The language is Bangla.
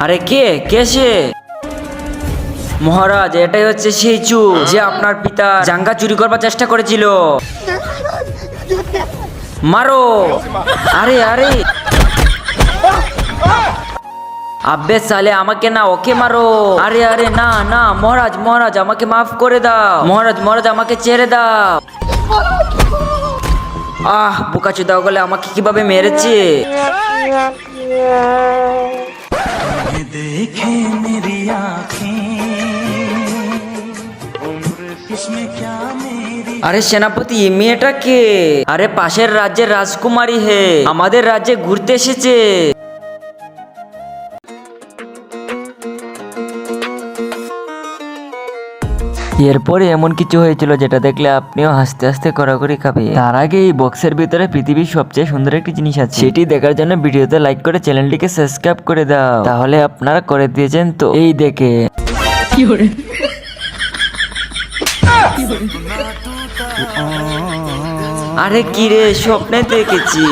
আরে কে সে? মহারাজ, এটাই হচ্ছে সেই চোর যে আপনার পিতা জাঙ্গা চুরি করবার চেষ্টা করেছিল। মারো! আরে আরে আব্বে সালে, আমাকে না, ওকে মারো। আরে আরে না না, মহারাজ মহারাজ আমাকে মাফ করে দাও। মহারাজ মহারাজ আমাকে ছেড়ে দাও। বোকাচোদা গলে আমাকে কিভাবে মেরেছে। देखे मेरी आँखें इसमें क्या मेरी। আরে সেনাপতি, এই মেয়েটা কে? আরে পাশের রাজ্যের রাজকুমারী হে, আমাদের রাজ্যে ঘুরতে এসেছে। এরপরে এমন কিছু হয়েছিল যেটা দেখলে আপনিও হাসতে হাসতে কড়াকড়ি খাবে। তার আগে এই বক্সের ভিতরে পৃথিবীর সবচেয়ে সুন্দর একটি জিনিস আছে, সেটি দেখার জন্য ভিডিওতে লাইক করে চ্যানেলটিকে সাবস্ক্রাইব করে দাও। তাহলে আপনারা করে দিয়েছেন তো, এই দেখে। আরে কি রে, স্বপ্নে দেখেছি।